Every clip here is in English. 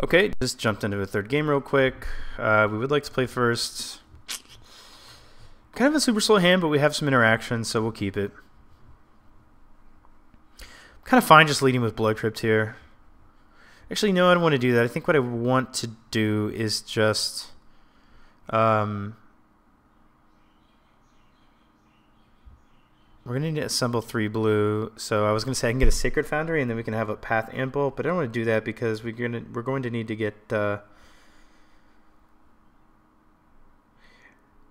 Okay, just jumped into a third game real quick. We would like to play first. Kind of a super slow hand, but we have some interaction, so we'll keep it. Kind of fine just leading with Blood Crypt here. Actually, no, I don't want to do that. I think what I want to do is just... we're going to need to assemble 3 blue. So I was going to say I can get a Sacred Foundry, and then we can have a Path and Bolt, but I don't want to do that because we're going to need to get... I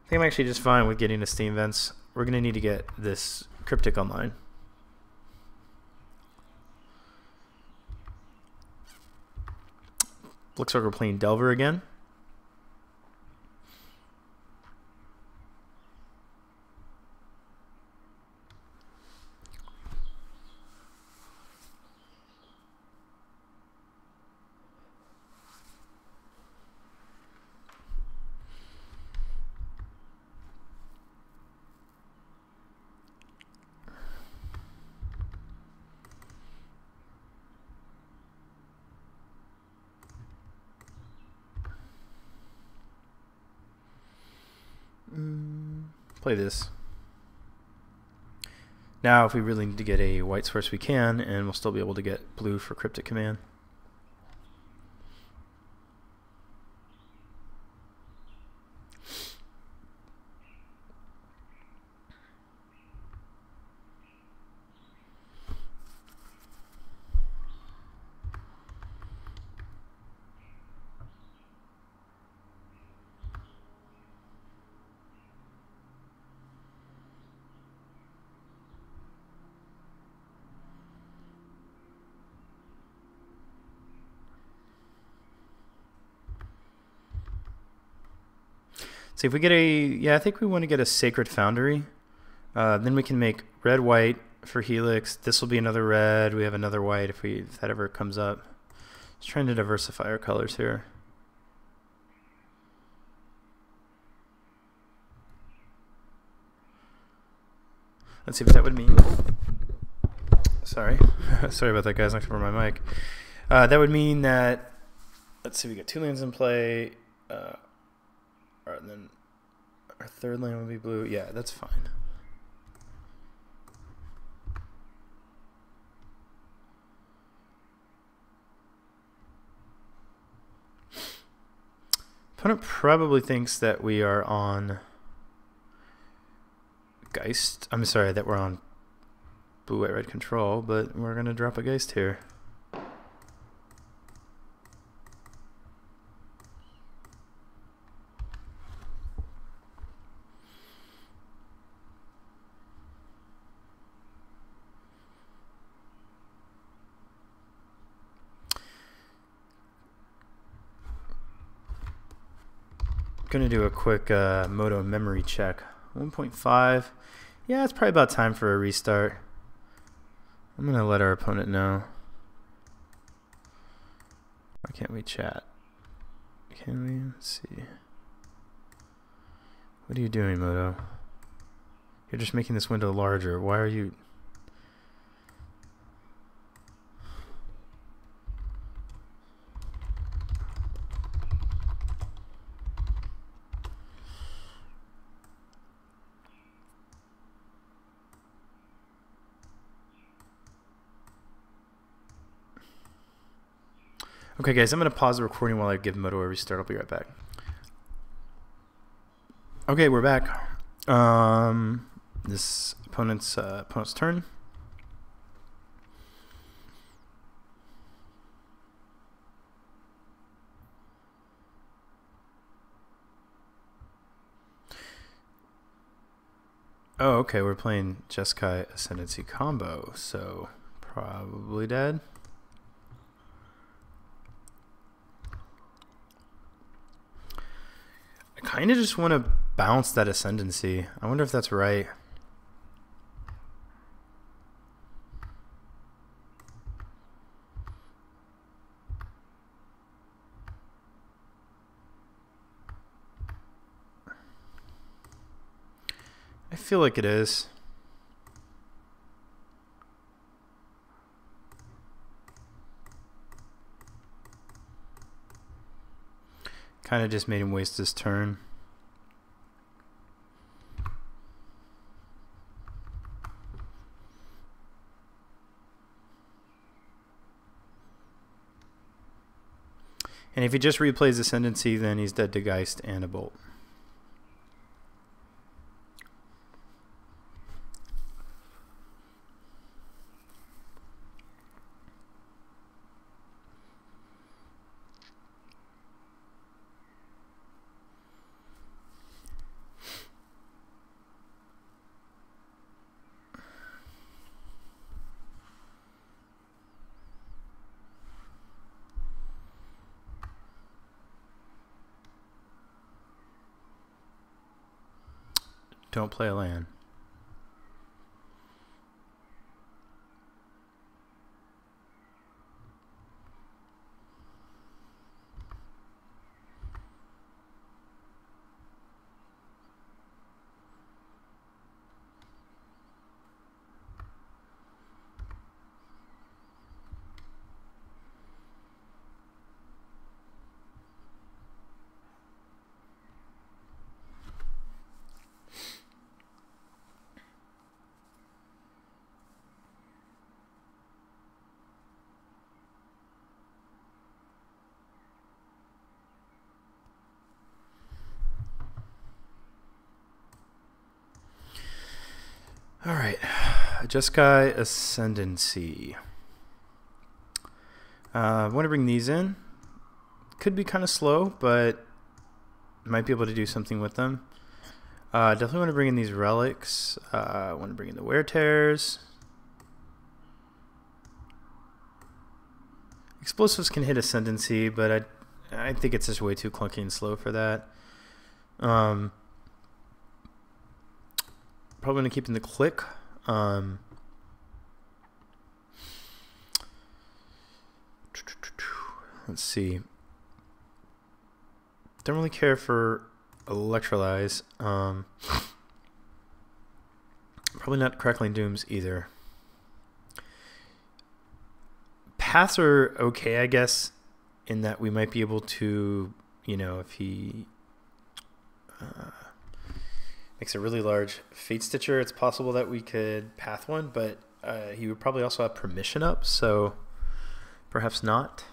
think I'm actually just fine with getting the Steam Vents. We're going to need to get this Cryptic online. Looks like we're playing Delver again. Play this. Now, if we really need to get a white source, we can, and we'll still be able to get blue for Cryptic Command. So if we get a, yeah, I think we want to get a Sacred Foundry. Then we can make red, white for Helix. This will be another red. We have another white if that ever comes up. Just trying to diversify our colors here. Let's see what that would mean. Sorry. Sorry about that, guys. Knocked over my mic. That would mean that, let's see, we got 2 lands in play. And then our third land would be blue. Yeah, that's fine. Opponent probably thinks that we are on Geist. I'm sorry, that we're on blue, white, red control, but we're going to drop a Geist here. Going to do a quick Moto memory check. 1.5. Yeah, it's probably about time for a restart. I'm going to let our opponent know. Why can't we chat? Can we? Let's see. What are you doing, Moto? You're just making this window larger. Why are you... Okay, guys, I'm going to pause the recording while I give Moto a restart. I'll be right back. Okay, we're back. This opponent's turn. Oh, okay, we're playing Jeskai Ascendancy combo, so probably dead. I kind of just want to bounce that Ascendancy. I wonder if that's right. I feel like it is. Kind of just made him waste his turn. And if he just replays Ascendancy, then he's dead to Geist and a Bolt. Don't play a land. All right, Jeskai Ascendancy. I want to bring these in. Could be kind of slow, but might be able to do something with them. Definitely want to bring in these relics. I want to bring in the wear tears. Explosives can hit Ascendancy, but I think it's just way too clunky and slow for that. Probably going to keep in the click. Let's see. Don't really care for Electrolyze. Probably not Crackling Dooms either. Paths are okay, I guess, in that we might be able to, you know, if he makes a really large Fate Stitcher, it's possible that we could path one, but he would probably also have permission up, so perhaps not.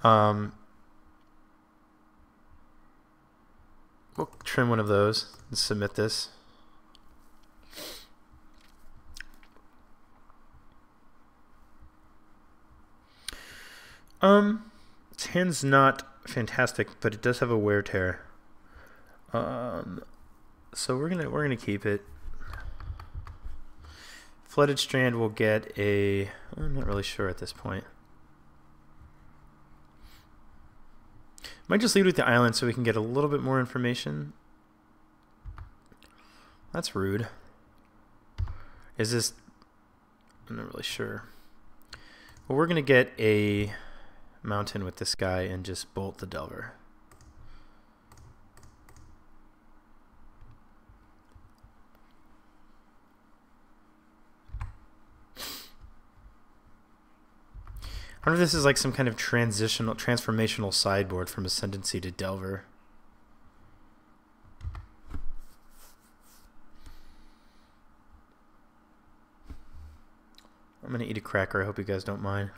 We'll trim one of those and submit this. Its hand's not fantastic, but it does have a wear tear. So we're gonna keep it. Flooded Strand will get a. I'm not really sure at this point. Might just lead with the island so we can get a little bit more information. That's rude. Is this? I'm not really sure. Well, we're gonna get a mountain with this guy and just bolt the Delver. I wonder if this is like some kind of transformational sideboard from Ascendancy to Delver. I'm gonna eat a cracker. I hope you guys don't mind.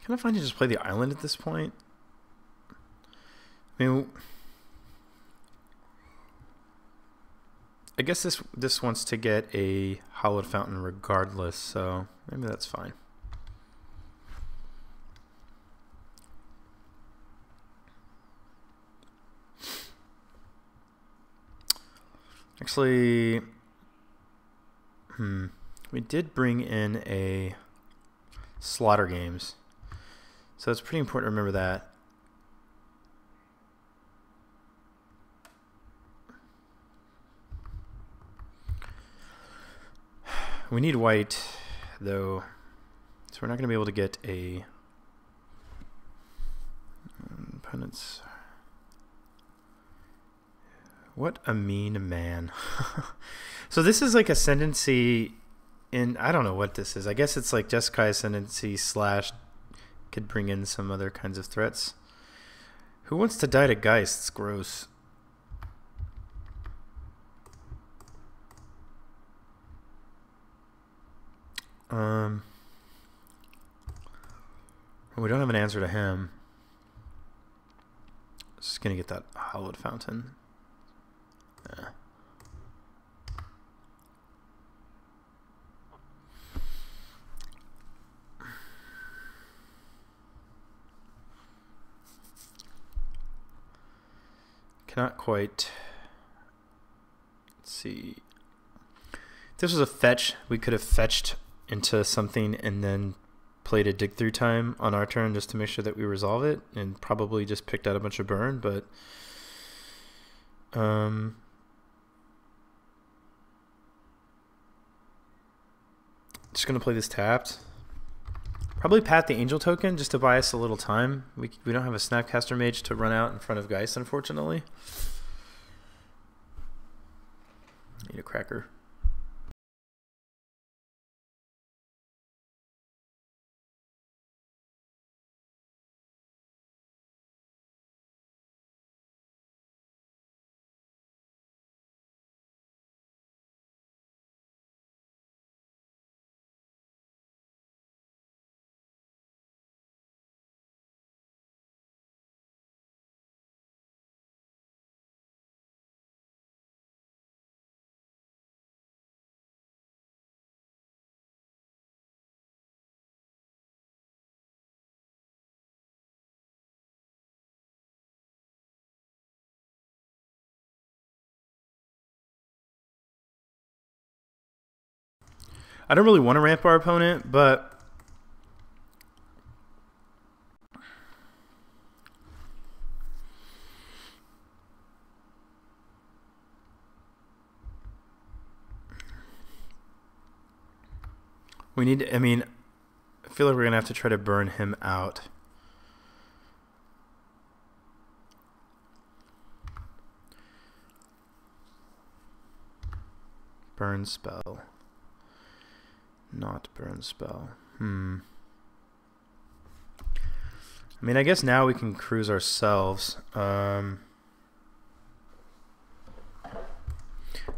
Kind of fun to just play the island at this point. I mean, I guess this wants to get a Hallowed Fountain regardless, so maybe that's fine. Actually, we did bring in a slaughter games. So it's pretty important to remember that. We need white, though, so we're not going to be able to get a opponent's. What a mean man. So this is like Ascendancy in, I don't know what this is. I guess it's like Jeskai Ascendancy / could bring in some other kinds of threats. Who wants to die to Geist? It's gross. We don't have an answer to him. Just gonna get that hallowed fountain. Yeah. Cannot quite. Let's see. If this was a fetch, we could have fetched into something and then played a dig through time on our turn just to make sure that we resolve it, and probably just picked out a bunch of burn, but just gonna play this tapped. Probably pat the angel token just to buy us a little time. We don't have a Snapcaster Mage to run out in front of Geist, unfortunately. Need a cracker. I don't really want to ramp our opponent, but we need, I mean, I feel like we're going to have to try to burn him out. Burn spell. Not burn spell. I mean, I guess now we can cruise ourselves. I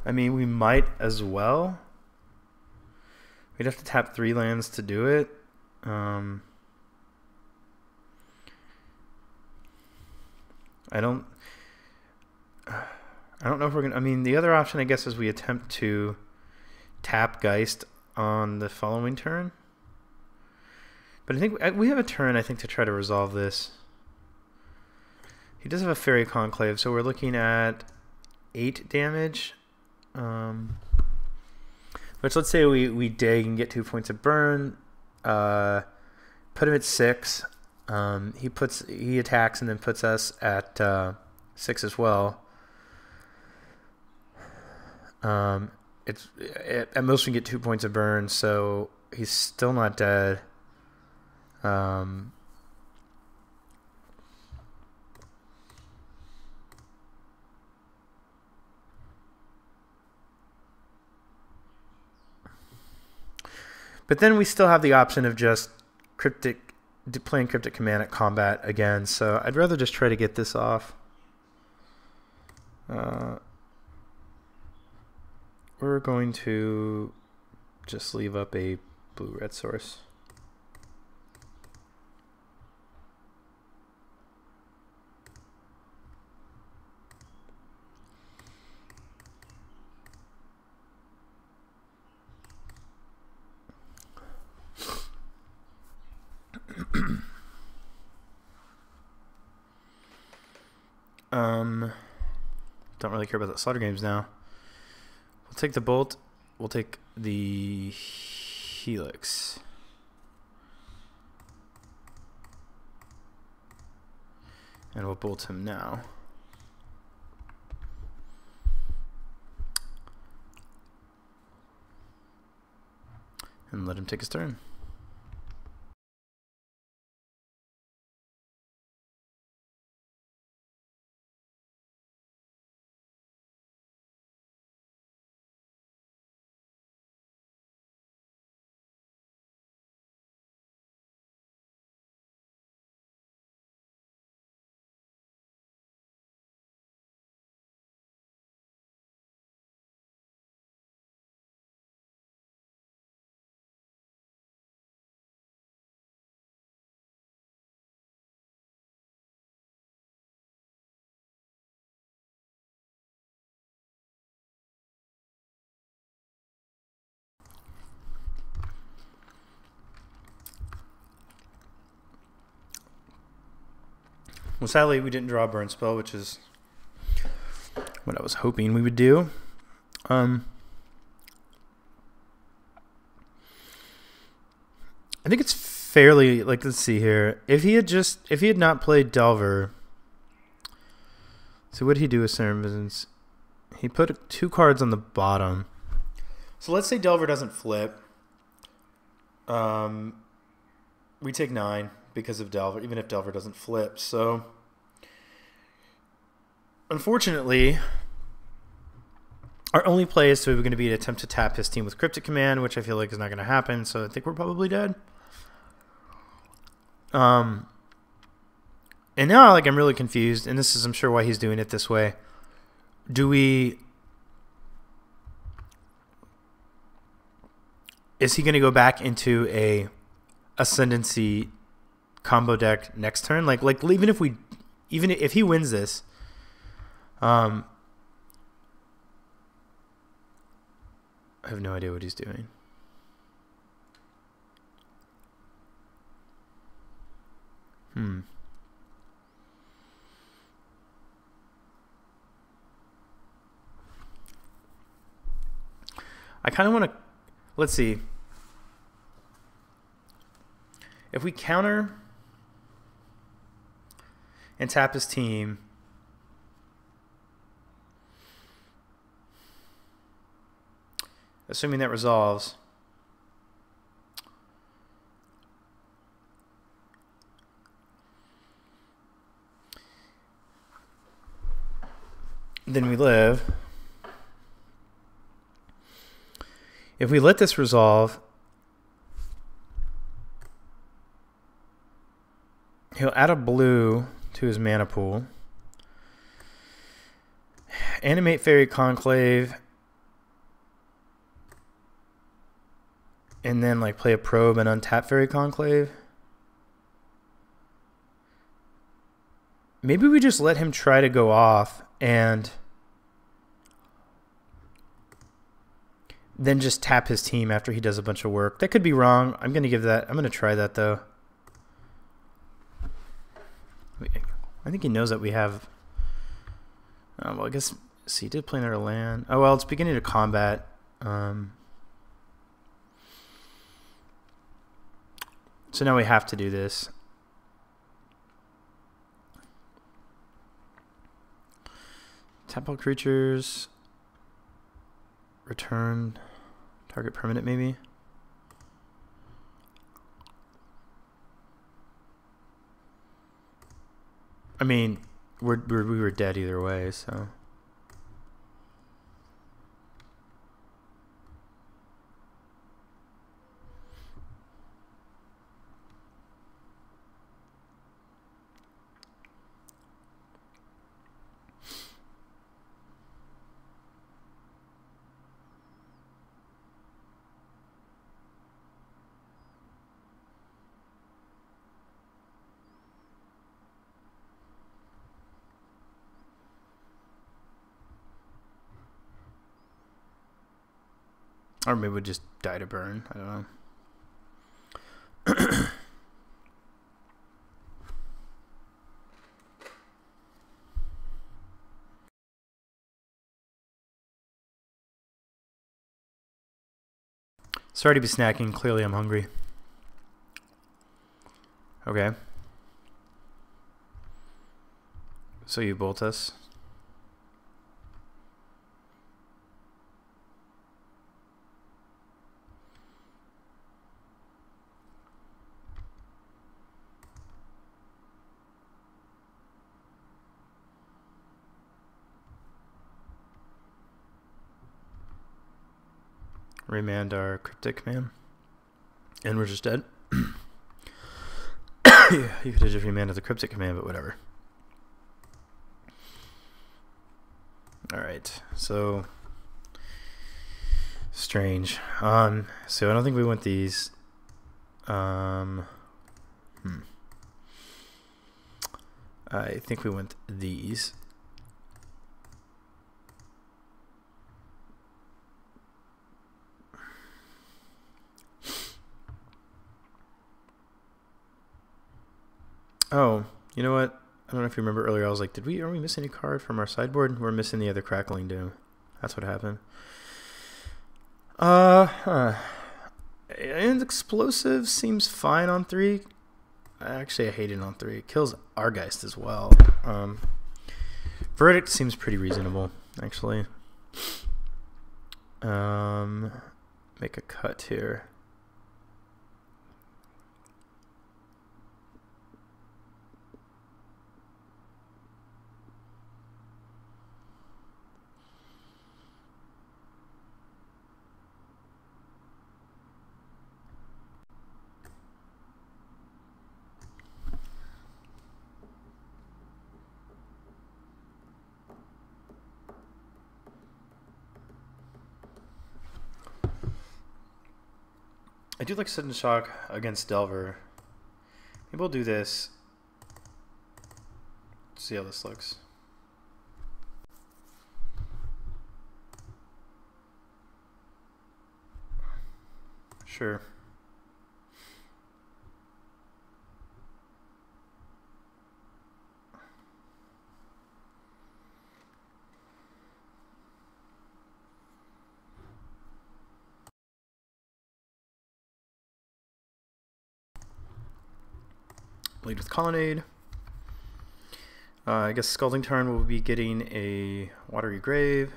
mean, we might as well. We'd have to tap 3 lands to do it. I don't know if we're gonna. I mean, the other option, I guess, is we attempt to tap Geist on the following turn. But I think we have a turn, I think, to try to resolve this. He does have a Fairy Conclave, so we're looking at 8 damage. Which, let's say we dig and get 2 points of burn. Put him at 6. He attacks and then puts us at 6 as well. At most we get 2 points of burn, so he's still not dead. But then we still have the option of just playing Cryptic Command at combat again, so I'd rather just try to get this off. We're going to just leave up a blue-red source. Don't really care about the slaughter games now. We'll take the bolt. We'll take the helix. And we'll bolt him now. And let him take his turn. Well, sadly, we didn't draw a burn spell, which is what I was hoping we would do. I think it's fairly, like, let's see here. If he had not played Delver, so what did he do with Sermons? He put 2 cards on the bottom. So let's say Delver doesn't flip. We take 9 because of Delver, even if Delver doesn't flip. So, unfortunately, our only play is going to be to attempt to tap his team with Cryptic Command, which I feel like is not going to happen. So I think we're probably dead. And now, like, I'm really confused, and this is, I'm sure, why he's doing it this way. Is he going to go back into a Ascendancy combo deck next turn? Like even if he wins this, I have no idea what he's doing. I kind of want to, let's see. If we counter and tap his team, assuming that resolves, then we live. If we let this resolve, he'll add a blue to his mana pool, animate Fairy Conclave, and then like play a probe and untap Fairy Conclave. Maybe we just let him try to go off and then just tap his team after he does a bunch of work. That could be wrong. I'm going to try that though. I think he knows that we have, well, I guess, see, he did play another land. Oh, well, it's beginning to combat. So now we have to do this. Tap all creatures. Return target permanent, maybe. I mean, we were dead either way, so. Or maybe we'd just die to burn. I don't know. Sorry to be snacking. Clearly I'm hungry. Okay. So you bolt us. Remand our cryptic man. And we're just dead. Yeah, you could have just remanded the cryptic command, but whatever. Alright, so strange. So I don't think we want these. I think we want these. Oh, you know what? I don't know if you remember earlier, I was like, are we missing a card from our sideboard? We're missing the other Crackling Doom. That's what happened. And Explosive seems fine on 3. Actually, I hate it on 3. It kills our Geist as well. Verdict seems pretty reasonable, actually. Make a cut here. I do like Sudden Shock against Delver. Maybe we'll do this. See how this looks. Sure. Lead with Colonnade. I guess Scalding Tarn will be getting a Watery Grave.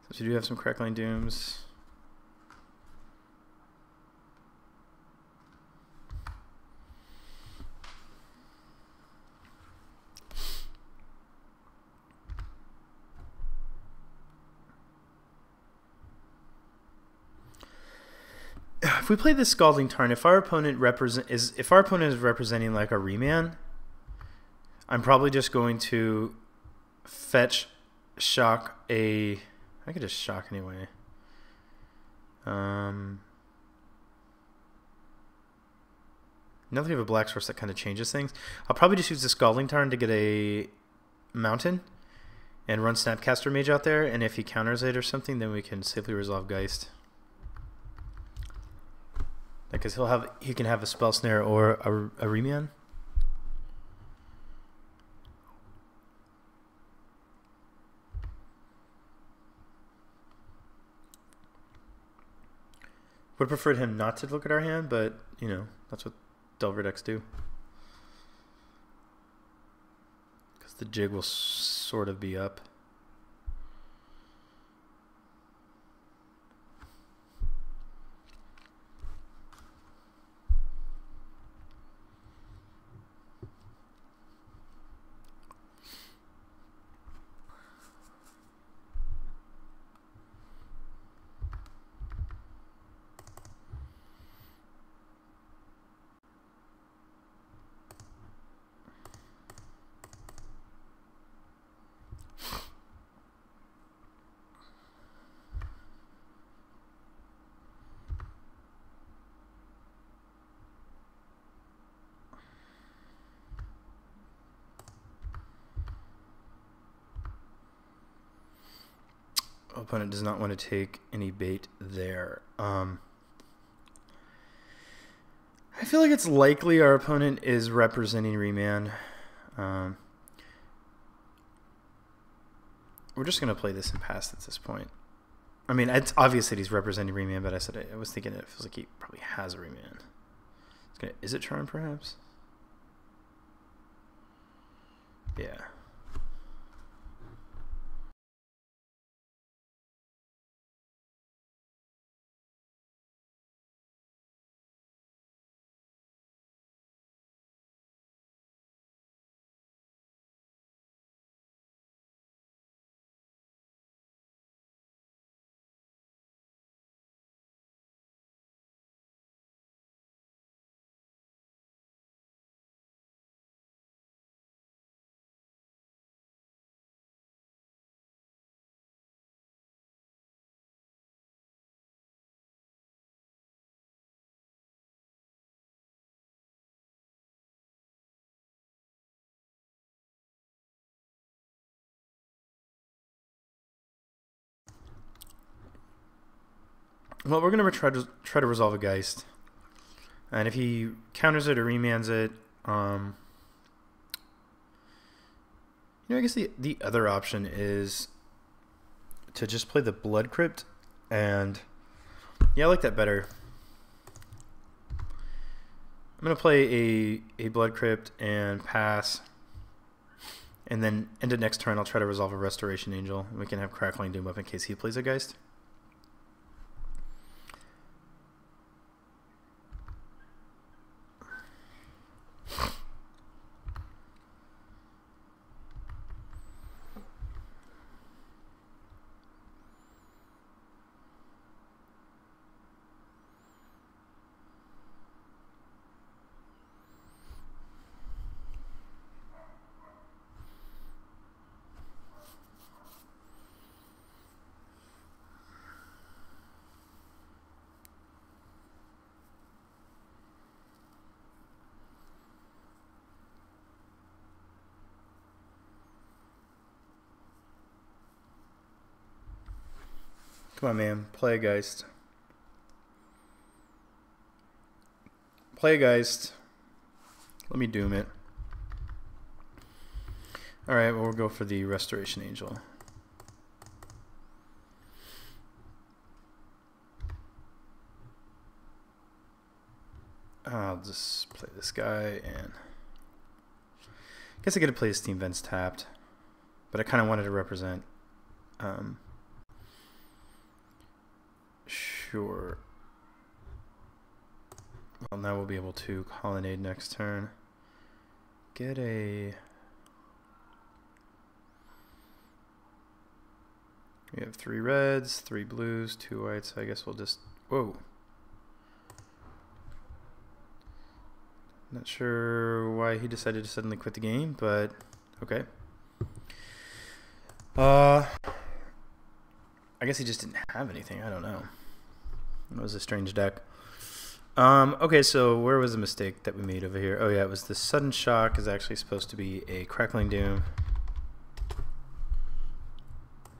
Since we do have some Crackling Dooms. If we play this Scalding Tarn, if our opponent is representing like a remand, I'm probably just going to fetch shock a. I could just shock anyway. Now that we have a black source, that kind of changes things. I'll probably just use the Scalding Tarn to get a mountain and run Snapcaster Mage out there, and if he counters it or something, then we can safely resolve Geist. Because he can have a Spell Snare or a remand. Would have preferred him not to look at our hand, but you know that's what Delver decks do. Because the jig will sort of be up. Opponent does not want to take any bait there. I feel like it's likely our opponent is representing remand. We're just going to play this and pass at this point. I mean, it's obvious that he's representing remand, but I was thinking it feels like he probably has a remand. Is it Charm, perhaps? Yeah. Well, we're gonna try to resolve a Geist, and if he counters it or remands it, you know, I guess the other option is to just play the Blood Crypt, and yeah, I like that better. I'm gonna play a Blood Crypt and pass, and then end of next turn I'll try to resolve a Restoration Angel. We can have Crackling Doom up in case he plays a Geist. Come on, man. Play a Geist. Play a Geist. Let me doom it. Alright, well, we'll go for the Restoration Angel. I'll just play this guy, and I guess I get to play his Steam Vents tapped, but I kind of wanted to represent. Sure. Well, now we'll be able to Colonnade next turn. Get a... We have 3 reds, 3 blues, 2 whites. I guess we'll just... Whoa. Not sure why he decided to suddenly quit the game, but okay. I guess he just didn't have anything. I don't know. It was a strange deck. Okay, so where was the mistake that we made over here? Oh yeah, it was the Sudden Shock is actually supposed to be a Crackling Doom.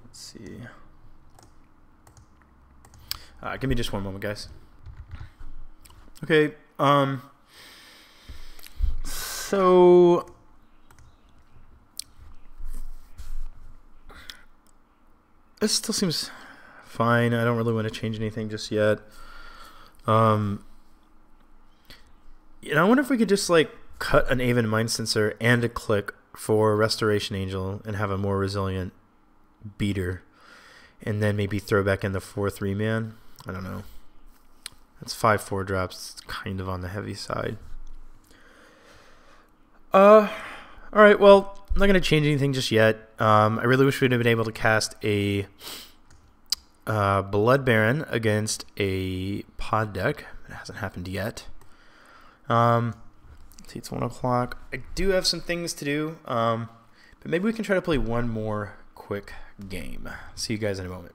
Let's see. Give me just one moment, guys. Okay, so this still seems fine. I don't really want to change anything just yet. You know, I wonder if we could just like cut an Aven Mind Sensor and a click for Restoration Angel and have a more resilient beater, and then maybe throw back in the 4/3 man. I don't know. That's 5/4 drops. It's kind of on the heavy side. All right. Well, I'm not gonna change anything just yet. I really wish we'd have been able to cast a Blood Baron against a pod deck. It hasn't happened yet. See, it's 1 o'clock. I do have some things to do, but maybe we can try to play one more quick game. See you guys in a moment.